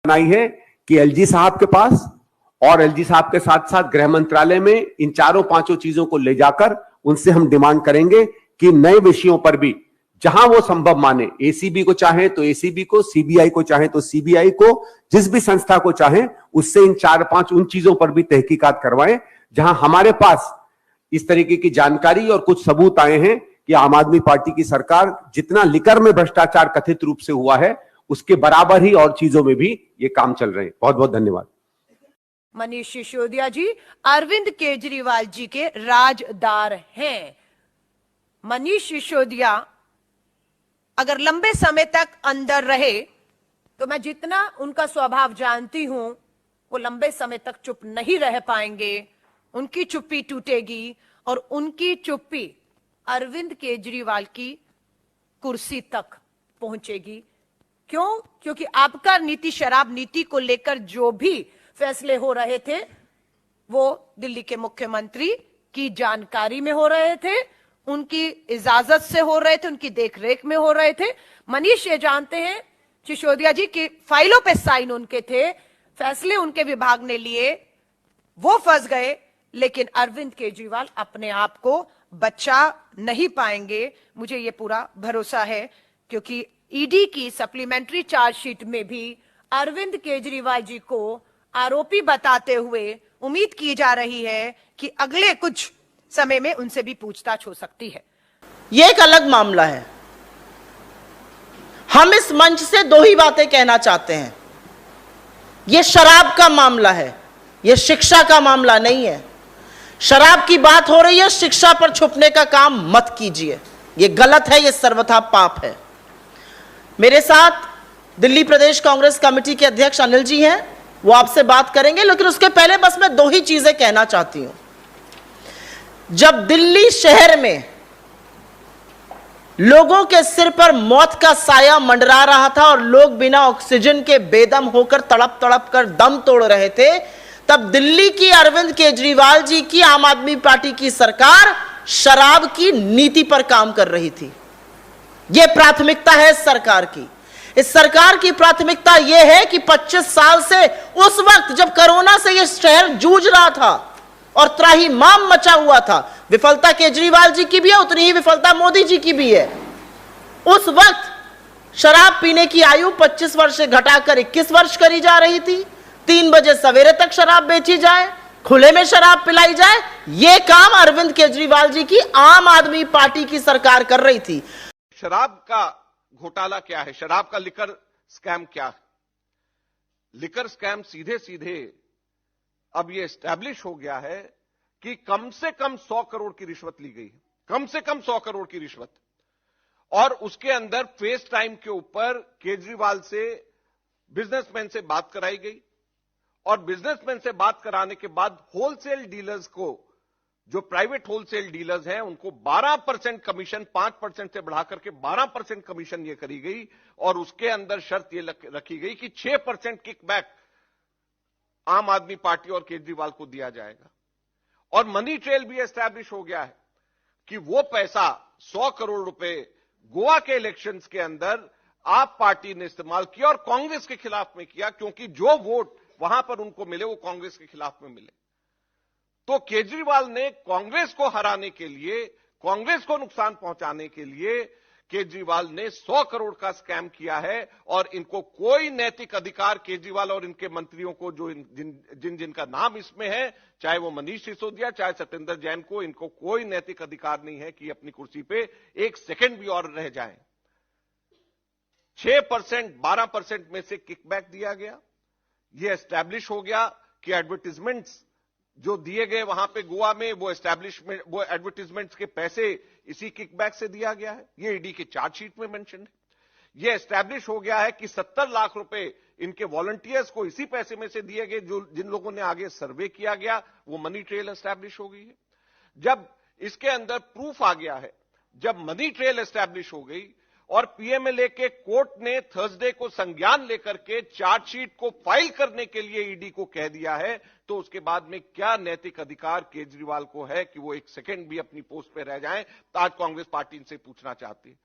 बनाई है कि एलजी साहब के पास और एलजी साहब के साथ साथ गृह मंत्रालय में इन चारों पांचों चीजों को ले जाकर उनसे हम डिमांड करेंगे कि नए विषयों पर भी जहां वो संभव माने, एसीबी को चाहे तो एसीबी को, सीबीआई को चाहे तो सीबीआई को, जिस भी संस्था को चाहे उससे इन चार पांच उन चीजों पर भी तहकीकात करवाएं जहां हमारे पास इस तरीके की जानकारी और कुछ सबूत आए हैं कि आम आदमी पार्टी की सरकार जितना लिकर में भ्रष्टाचार कथित रूप से हुआ है उसके बराबर ही और चीजों में भी ये काम चल रहे हैं। बहुत बहुत धन्यवाद। मनीष सिसोदिया जी अरविंद केजरीवाल जी के राजदार हैं। मनीष सिसोदिया अगर लंबे समय तक अंदर रहे तो मैं जितना उनका स्वभाव जानती हूं वो लंबे समय तक चुप नहीं रह पाएंगे। उनकी चुप्पी टूटेगी और उनकी चुप्पी अरविंद केजरीवाल की कुर्सी तक पहुंचेगी। क्यों? क्योंकि आपका नीति शराब नीति को लेकर जो भी फैसले हो रहे थे वो दिल्ली के मुख्यमंत्री की जानकारी में हो रहे थे, उनकी इजाजत से हो रहे थे, उनकी देखरेख में हो रहे थे। मनीष ये जानते हैं सिसोदिया जी की फाइलों पे साइन उनके थे, फैसले उनके विभाग ने लिए, वो फंस गए, लेकिन अरविंद केजरीवाल अपने आप को बचा नहीं पाएंगे। मुझे ये पूरा भरोसा है क्योंकि ईडी की सप्लीमेंट्री चार्जशीट में भी अरविंद केजरीवाल जी को आरोपी बताते हुए उम्मीद की जा रही है कि अगले कुछ समय में उनसे भी पूछताछ हो सकती है। यह एक अलग मामला है। हम इस मंच से दो ही बातें कहना चाहते हैं। यह शराब का मामला है, यह शिक्षा का मामला नहीं है। शराब की बात हो रही है, शिक्षा पर छुपने का काम मत कीजिए, यह गलत है, यह सर्वथा पाप है। मेरे साथ दिल्ली प्रदेश कांग्रेस कमेटी के अध्यक्ष अनिल जी हैं, वो आपसे बात करेंगे, लेकिन उसके पहले बस मैं दो ही चीजें कहना चाहती हूं। जब दिल्ली शहर में लोगों के सिर पर मौत का साया मंडरा रहा था और लोग बिना ऑक्सीजन के बेदम होकर तड़प तड़प कर दम तोड़ रहे थे, तब दिल्ली की अरविंद केजरीवाल जी की आम आदमी पार्टी की सरकार शराब की नीति पर काम कर रही थी। यह प्राथमिकता है इस सरकार की। इस सरकार की प्राथमिकता यह है कि 25 साल से उस वक्त जब कोरोना से यह शहर जूझ रहा था और त्राहिमाम मचा हुआ था, विफलता केजरीवाल जी की भी है, उतनी ही विफलता मोदी जी की भी है। उस वक्त शराब पीने की आयु 25 वर्ष से घटाकर 21 वर्ष करी जा रही थी। 3 बजे सवेरे तक शराब बेची जाए, खुले में शराब पिलाई जाए, यह काम अरविंद केजरीवाल जी की आम आदमी पार्टी की सरकार कर रही थी। शराब का घोटाला क्या है? शराब का लिकर स्कैम क्या है? लिकर स्कैम सीधे सीधे अब यह एस्टैब्लिश हो गया है कि कम से कम 100 करोड़ की रिश्वत ली गई है, कम से कम 100 करोड़ की रिश्वत। और उसके अंदर फेस टाइम के ऊपर केजरीवाल से बिजनेसमैन से बात कराई गई और बिजनेसमैन से बात कराने के बाद होलसेल डीलर्स को, जो प्राइवेट होलसेल डीलर्स हैं, उनको 12% कमीशन 5% से बढ़ाकर के 12% कमीशन ये करी गई और उसके अंदर शर्त ये रखी गई कि 6% किकबैक आम आदमी पार्टी और केजरीवाल को दिया जाएगा। और मनी ट्रेल भी एस्टैब्लिश हो गया है कि वो पैसा 100 करोड़ रुपए गोवा के इलेक्शंस के अंदर आप पार्टी ने इस्तेमाल किया और कांग्रेस के खिलाफ में किया, क्योंकि जो वोट वहां पर उनको मिले वो कांग्रेस के खिलाफ में मिले। तो केजरीवाल ने कांग्रेस को हराने के लिए, कांग्रेस को नुकसान पहुंचाने के लिए केजरीवाल ने 100 करोड़ का स्कैम किया है और इनको कोई नैतिक अधिकार, केजरीवाल और इनके मंत्रियों को, जो जिनका नाम इसमें है, चाहे वो मनीष सिसोदिया चाहे सत्येंद्र जैन को, इनको कोई नैतिक अधिकार नहीं है कि अपनी कुर्सी पे एक सेकंड भी और रह जाएं। 6% 12% में से किकबैक दिया गया। यह एस्टैब्लिश हो गया कि एडवर्टीजमेंट्स जो दिए गए वहां पे गोवा में, वो एडवर्टीजमेंट्स के पैसे इसी किकबैक से दिया गया है। ये ईडी के चार्जशीट में मेंशन है। यह एस्टैब्लिश हो गया है कि 70 लाख रुपए इनके वॉलंटियर्स को इसी पैसे में से दिए गए, जो जिन लोगों ने आगे सर्वे किया गया, वो मनी ट्रेल एस्टैब्लिश हो गई है। जब इसके अंदर प्रूफ आ गया है, जब मनी ट्रेल एस्टैब्लिश हो गई और पीएमएलए के कोर्ट ने थर्सडे को संज्ञान लेकर के चार्जशीट को फाइल करने के लिए ईडी को कह दिया है, तो उसके बाद में क्या नैतिक अधिकार केजरीवाल को है कि वो एक सेकंड भी अपनी पोस्ट पे रह जाएं? आज कांग्रेस पार्टी इनसे पूछना चाहती है।